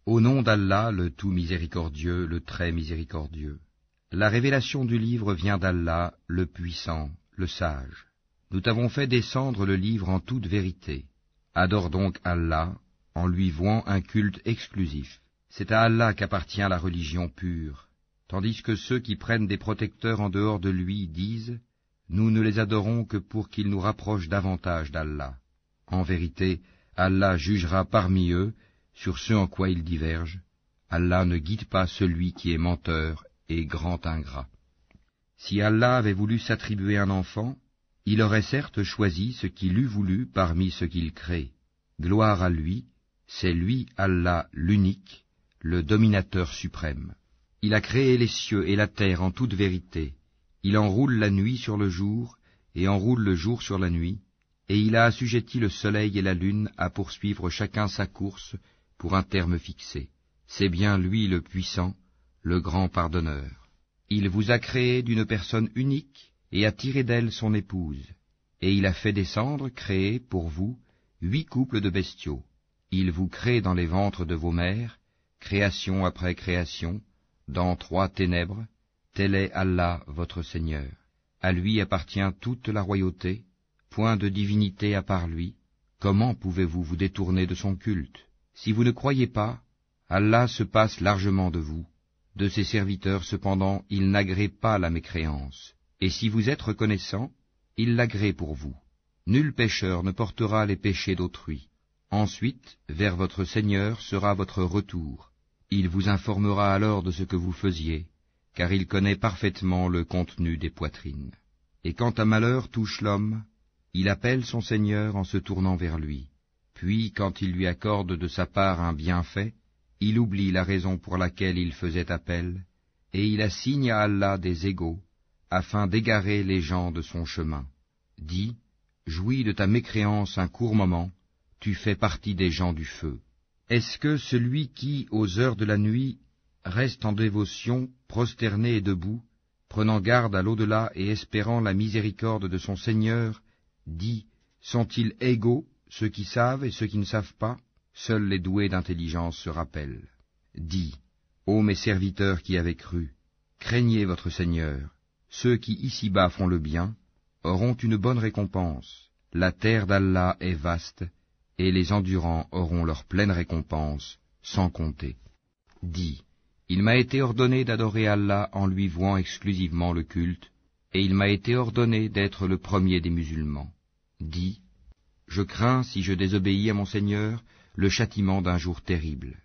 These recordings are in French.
Au nom d'Allah, le tout miséricordieux, le très miséricordieux. La révélation du livre vient d'Allah, le puissant, le sage. Nous t'avons fait descendre le livre en toute vérité. Adore donc Allah, en lui vouant un culte exclusif. C'est à Allah qu'appartient la religion pure, tandis que ceux qui prennent des protecteurs en dehors de lui disent « Nous ne les adorons que pour qu'ils nous rapprochent davantage d'Allah. » En vérité, Allah jugera parmi eux sur ce en quoi ils divergent. Allah ne guide pas celui qui est menteur et grand ingrat. Si Allah avait voulu s'attribuer un enfant, il aurait certes choisi ce qu'il eût voulu parmi ce qu'il crée. Gloire à lui, c'est lui, Allah, l'unique, le dominateur suprême. Il a créé les cieux et la terre en toute vérité. Il enroule la nuit sur le jour et enroule le jour sur la nuit, et il a assujetti le soleil et la lune à poursuivre chacun sa course pour un terme fixé. C'est bien lui le puissant, le grand pardonneur. Il vous a créé d'une personne unique et a tiré d'elle son épouse, et il a fait descendre, créer pour vous, 8 couples de bestiaux. Il vous crée dans les ventres de vos mères, création après création, dans 3 ténèbres. Tel est Allah votre Seigneur. À lui appartient toute la royauté, point de divinité à part lui. Comment pouvez-vous vous détourner de son culte? Si vous ne croyez pas, Allah se passe largement de vous. De ses serviteurs, cependant, il n'agrée pas la mécréance. Et si vous êtes reconnaissant, il l'agrée pour vous. Nul pécheur ne portera les péchés d'autrui. Ensuite, vers votre Seigneur sera votre retour. Il vous informera alors de ce que vous faisiez, car il connaît parfaitement le contenu des poitrines. Et quand un malheur touche l'homme, il appelle son Seigneur en se tournant vers lui. Puis, quand il lui accorde de sa part un bienfait, il oublie la raison pour laquelle il faisait appel, et il assigne à Allah des égaux, afin d'égarer les gens de son chemin. Dis, jouis de ta mécréance un court moment, tu fais partie des gens du feu. Est-ce que celui qui, aux heures de la nuit, reste en dévotion, prosterné et debout, prenant garde à l'au-delà et espérant la miséricorde de son Seigneur, dit, sont-ils égaux, ceux qui savent et ceux qui ne savent pas? Seuls les doués d'intelligence se rappellent. Dis, ô mes serviteurs qui avez cru, craignez votre Seigneur. Ceux qui ici-bas font le bien auront une bonne récompense. La terre d'Allah est vaste, et les endurants auront leur pleine récompense, sans compter. Dis, il m'a été ordonné d'adorer Allah en lui vouant exclusivement le culte, et il m'a été ordonné d'être le premier des musulmans. Dis, je crains, si je désobéis à mon Seigneur, le châtiment d'un jour terrible.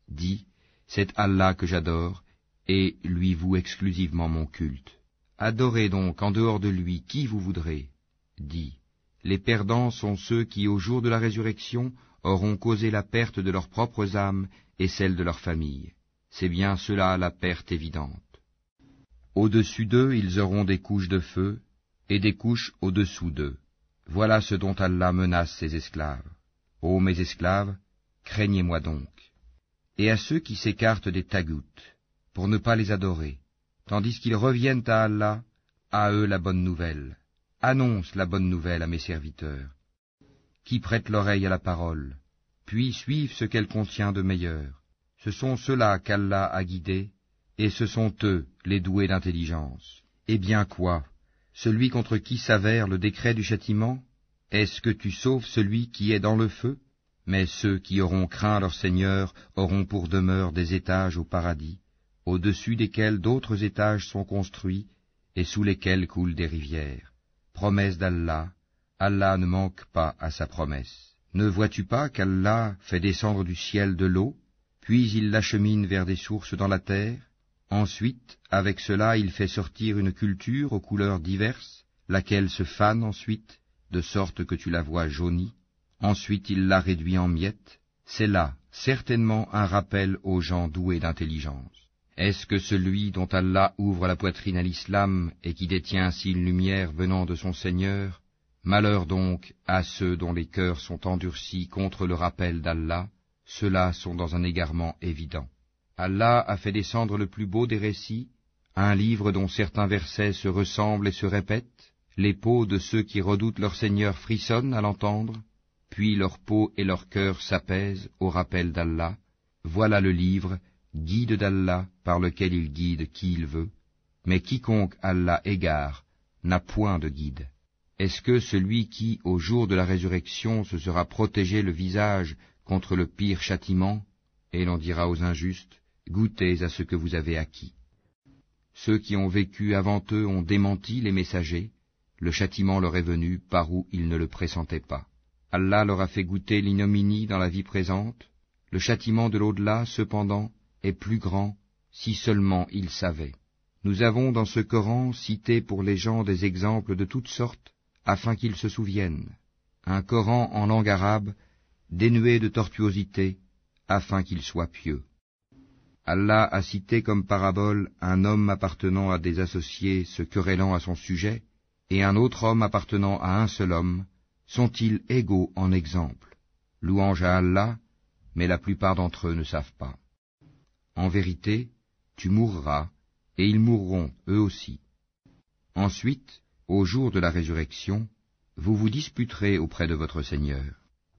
Dis, c'est Allah que j'adore, et lui voue exclusivement mon culte. Adorez donc en dehors de lui qui vous voudrez. Dis, les perdants sont ceux qui, au jour de la résurrection, auront causé la perte de leurs propres âmes et celle de leur famille. C'est bien cela la perte évidente. Au-dessus d'eux, ils auront des couches de feu, et des couches au-dessous d'eux. Voilà ce dont Allah menace ses esclaves. Ô mes esclaves, craignez-moi donc. Et à ceux qui s'écartent des tagoutes, pour ne pas les adorer, tandis qu'ils reviennent à Allah, à eux la bonne nouvelle. Annonce la bonne nouvelle à mes serviteurs, qui prêtent l'oreille à la parole, puis suivent ce qu'elle contient de meilleur. Ce sont ceux-là qu'Allah a guidés, et ce sont eux les doués d'intelligence. Eh bien quoi? Celui contre qui s'avère le décret du châtiment? Est-ce que tu sauves celui qui est dans le feu? Mais ceux qui auront craint leur Seigneur auront pour demeure des étages au paradis, au-dessus desquels d'autres étages sont construits, et sous lesquels coulent des rivières. Promesse d'Allah, Allah ne manque pas à sa promesse. Ne vois-tu pas qu'Allah fait descendre du ciel de l'eau, puis il l'achemine vers des sources dans la terre? Ensuite, avec cela, il fait sortir une culture aux couleurs diverses, laquelle se fane ensuite, de sorte que tu la vois jaunie. Ensuite, il la réduit en miettes. C'est là, certainement, un rappel aux gens doués d'intelligence. Est-ce que celui dont Allah ouvre la poitrine à l'islam et qui détient ainsi une lumière venant de son Seigneur? Malheur donc à ceux dont les cœurs sont endurcis contre le rappel d'Allah, ceux-là sont dans un égarement évident. Allah a fait descendre le plus beau des récits, un livre dont certains versets se ressemblent et se répètent. Les peaux de ceux qui redoutent leur Seigneur frissonnent à l'entendre, puis leur peau et leur cœur s'apaisent au rappel d'Allah. Voilà le livre, guide d'Allah, par lequel il guide qui il veut, mais quiconque Allah égare n'a point de guide. Est-ce que celui qui, au jour de la résurrection, se sera protégé le visage contre le pire châtiment, et l'on dira aux injustes, goûtez à ce que vous avez acquis. Ceux qui ont vécu avant eux ont démenti les messagers, le châtiment leur est venu par où ils ne le pressentaient pas. Allah leur a fait goûter l'ignominie dans la vie présente, le châtiment de l'au-delà, cependant, est plus grand, si seulement ils savaient. Nous avons dans ce Coran cité pour les gens des exemples de toutes sortes, afin qu'ils se souviennent. Un Coran en langue arabe, dénué de tortuosité, afin qu'ils soient pieux. Allah a cité comme parabole un homme appartenant à des associés se querellant à son sujet, et un autre homme appartenant à un seul homme. Sont-ils égaux en exemple? Louange à Allah, mais la plupart d'entre eux ne savent pas. En vérité, tu mourras, et ils mourront eux aussi. Ensuite, au jour de la résurrection, vous vous disputerez auprès de votre Seigneur.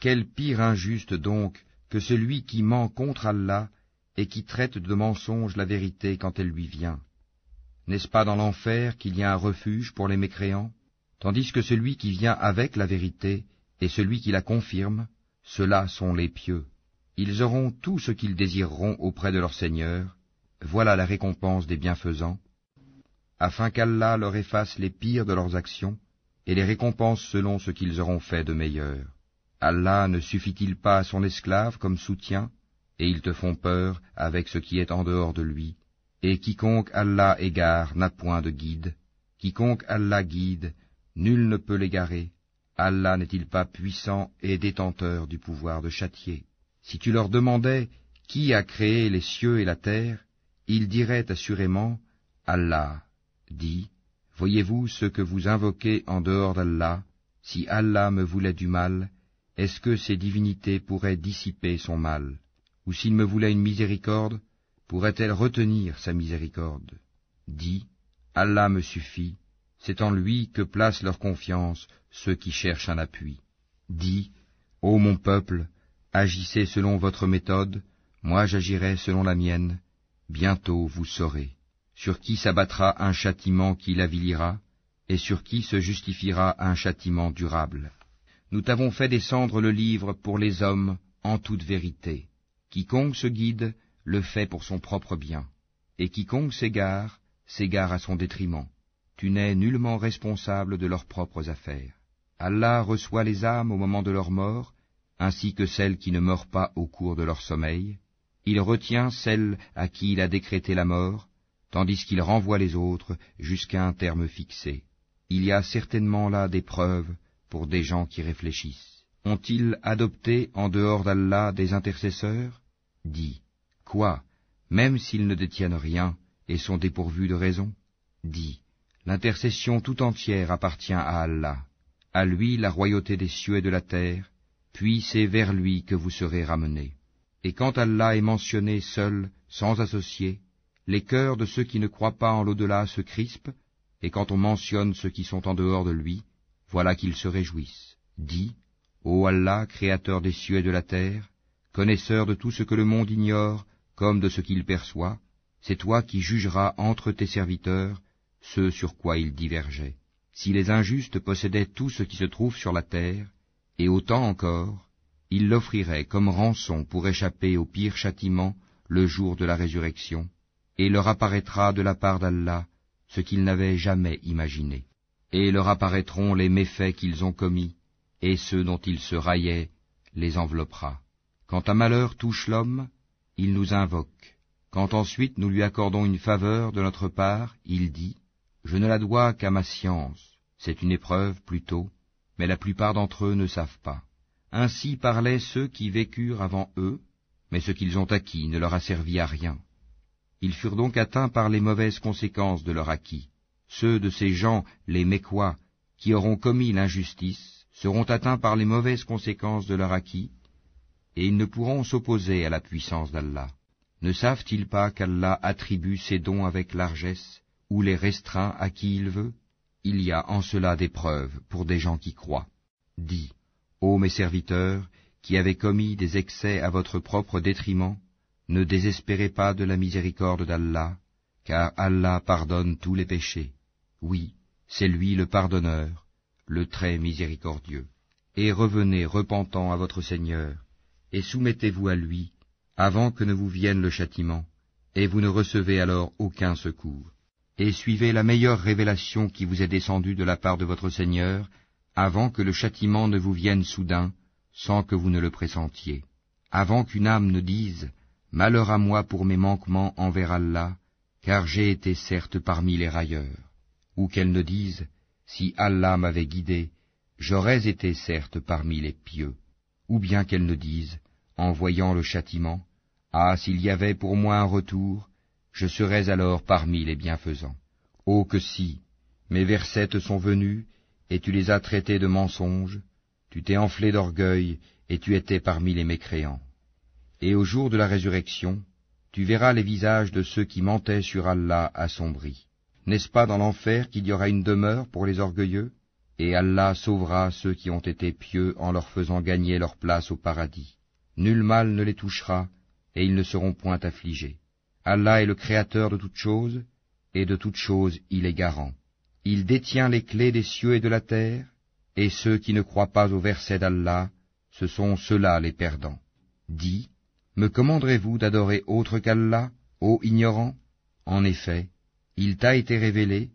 Quel pire injuste donc que celui qui ment contre Allah et qui traite de mensonge la vérité quand elle lui vient. N'est-ce pas dans l'enfer qu'il y a un refuge pour les mécréants? Tandis que celui qui vient avec la vérité et celui qui la confirme, ceux-là sont les pieux. Ils auront tout ce qu'ils désireront auprès de leur Seigneur. Voilà la récompense des bienfaisants, afin qu'Allah leur efface les pires de leurs actions et les récompense selon ce qu'ils auront fait de meilleur. Allah ne suffit-il pas à son esclave comme soutien, et ils te font peur avec ce qui est en dehors de lui. Et quiconque Allah égare n'a point de guide. Quiconque Allah guide, nul ne peut l'égarer. Allah n'est-il pas puissant et détenteur du pouvoir de châtier? Si tu leur demandais qui a créé les cieux et la terre, ils diraient assurément Allah. Dis, voyez-vous ce que vous invoquez en dehors d'Allah? Si Allah me voulait du mal, est-ce que ces divinités pourraient dissiper son mal? Ou s'il me voulait une miséricorde, pourrait-elle retenir sa miséricorde? Dis, Allah me suffit, c'est en lui que placent leur confiance ceux qui cherchent un appui. Dis, ô mon peuple, agissez selon votre méthode, moi j'agirai selon la mienne, bientôt vous saurez. Sur qui s'abattra un châtiment qui l'avilira, et sur qui se justifiera un châtiment durable. Nous t'avons fait descendre le livre pour les hommes en toute vérité. Quiconque se guide, le fait pour son propre bien, et quiconque s'égare, s'égare à son détriment. Tu n'es nullement responsable de leurs propres affaires. Allah reçoit les âmes au moment de leur mort, ainsi que celles qui ne meurent pas au cours de leur sommeil. Il retient celles à qui il a décrété la mort, tandis qu'il renvoie les autres jusqu'à un terme fixé. Il y a certainement là des preuves pour des gens qui réfléchissent. Ont-ils adopté en dehors d'Allah des intercesseurs? Dis, quoi, même s'ils ne détiennent rien et sont dépourvus de raison? Dis, l'intercession tout entière appartient à Allah. À lui la royauté des cieux et de la terre, puis c'est vers lui que vous serez ramenés. Et quand Allah est mentionné seul, sans associé, les cœurs de ceux qui ne croient pas en l'au-delà se crispent, et quand on mentionne ceux qui sont en dehors de lui, voilà qu'ils se réjouissent. Dis, ô Allah, créateur des cieux et de la terre, connaisseur de tout ce que le monde ignore, comme de ce qu'il perçoit, c'est toi qui jugeras entre tes serviteurs ce sur quoi ils divergeaient. Si les injustes possédaient tout ce qui se trouve sur la terre, et autant encore, ils l'offriraient comme rançon pour échapper au pire châtiment le jour de la résurrection, et leur apparaîtra de la part d'Allah ce qu'ils n'avaient jamais imaginé. Et leur apparaîtront les méfaits qu'ils ont commis, et ceux dont ils se raillaient les enveloppera. Quand un malheur touche l'homme, il nous invoque. Quand ensuite nous lui accordons une faveur de notre part, il dit, « Je ne la dois qu'à ma science. » C'est une épreuve plutôt, mais la plupart d'entre eux ne savent pas. Ainsi parlaient ceux qui vécurent avant eux, mais ce qu'ils ont acquis ne leur a servi à rien. Ils furent donc atteints par les mauvaises conséquences de leur acquis. Ceux de ces gens, les Mécois, qui auront commis l'injustice, seront atteints par les mauvaises conséquences de leur acquis, et ils ne pourront s'opposer à la puissance d'Allah. Ne savent-ils pas qu'Allah attribue ses dons avec largesse, ou les restreint à qui il veut? Il y a en cela des preuves pour des gens qui croient. Dis, ô mes serviteurs, qui avez commis des excès à votre propre détriment, Ne désespérez pas de la miséricorde d'Allah, car Allah pardonne tous les péchés. Oui, c'est lui le pardonneur, le très miséricordieux. Et revenez repentant à votre Seigneur, et soumettez-vous à lui, avant que ne vous vienne le châtiment, et vous ne recevez alors aucun secours. Et suivez la meilleure révélation qui vous est descendue de la part de votre Seigneur, avant que le châtiment ne vous vienne soudain, sans que vous ne le pressentiez. Avant qu'une âme ne dise « Malheur à moi pour mes manquements envers Allah, car j'ai été certes parmi les railleurs », ou qu'elle ne dise « Si Allah m'avait guidé, j'aurais été certes parmi les pieux », ou bien qu'elle ne dise, en voyant le châtiment, « Ah, s'il y avait pour moi un retour, je serais alors parmi les bienfaisants. » Oh que si, mes versets te sont venus, et tu les as traités de mensonges, tu t'es enflé d'orgueil, et tu étais parmi les mécréants. Et au jour de la résurrection, tu verras les visages de ceux qui mentaient sur Allah assombris. N'est-ce pas dans l'enfer qu'il y aura une demeure pour les orgueilleux? Et Allah sauvera ceux qui ont été pieux en leur faisant gagner leur place au paradis. Nul mal ne les touchera, et ils ne seront point affligés. Allah est le créateur de toutes choses, et de toutes choses il est garant. Il détient les clés des cieux et de la terre, et ceux qui ne croient pas au verset d'Allah, ce sont ceux-là les perdants. Dis, me commanderez-vous d'adorer autre qu'Allah, ô ignorant? En effet, il t'a été révélé,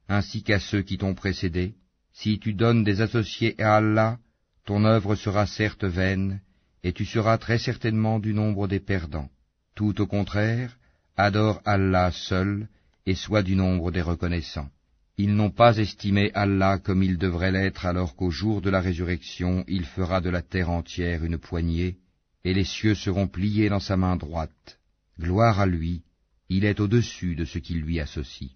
ainsi qu'à ceux qui t'ont précédé, si tu donnes des associés à Allah, ton œuvre sera certes vaine, et tu seras très certainement du nombre des perdants. Tout au contraire, adore Allah seul, et sois du nombre des reconnaissants. Ils n'ont pas estimé Allah comme il devrait l'être, alors qu'au jour de la résurrection, il fera de la terre entière une poignée, et les cieux seront pliés dans sa main droite. Gloire à lui, il est au-dessus de ce qui lui associe.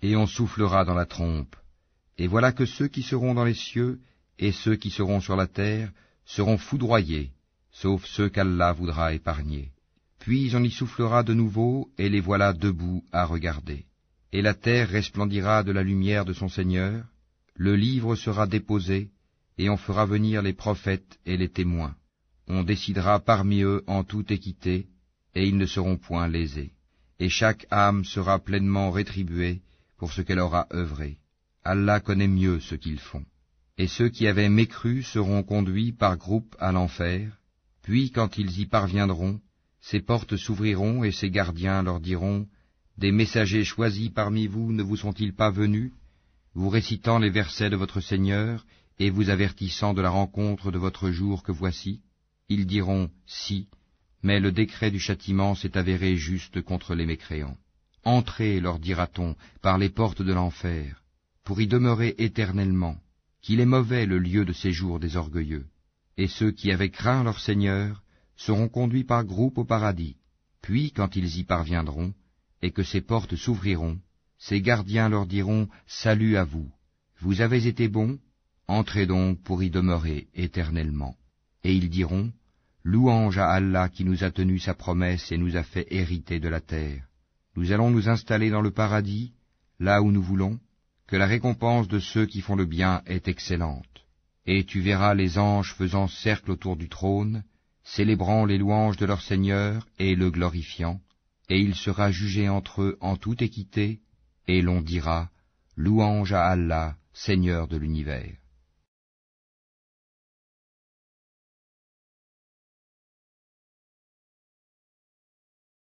Et on soufflera dans la trompe, et voilà que ceux qui seront dans les cieux, et ceux qui seront sur la terre, seront foudroyés, sauf ceux qu'Allah voudra épargner. Puis on y soufflera de nouveau, et les voilà debout à regarder. Et la terre resplendira de la lumière de son Seigneur, le livre sera déposé, et on fera venir les prophètes et les témoins. On décidera parmi eux en toute équité, et ils ne seront point lésés. Et chaque âme sera pleinement rétribuée pour ce qu'elle aura œuvré. Allah connaît mieux ce qu'ils font. Et ceux qui avaient mécru seront conduits par groupes à l'enfer, puis quand ils y parviendront, ces portes s'ouvriront et ces gardiens leur diront, « Des messagers choisis parmi vous ne vous sont-ils pas venus, vous récitant les versets de votre Seigneur et vous avertissant de la rencontre de votre jour que voici ?» Ils diront, « Si, mais le décret du châtiment s'est avéré juste contre les mécréants. Entrez, leur dira-t-on, par les portes de l'enfer, pour y demeurer éternellement, qu'il est mauvais le lieu de séjour des orgueilleux. Et ceux qui avaient craint leur Seigneur seront conduits par groupes au paradis. Puis, quand ils y parviendront, et que ces portes s'ouvriront, ces gardiens leur diront, « Salut à vous, vous avez été bons, entrez donc pour y demeurer éternellement. » Et ils diront, « Louange à Allah qui nous a tenu sa promesse et nous a fait hériter de la terre. Nous allons nous installer dans le paradis, là où nous voulons, que la récompense de ceux qui font le bien est excellente. Et tu verras les anges faisant cercle autour du trône, célébrant les louanges de leur Seigneur et le glorifiant, et il sera jugé entre eux en toute équité, et l'on dira, Louange à Allah, Seigneur de l'univers.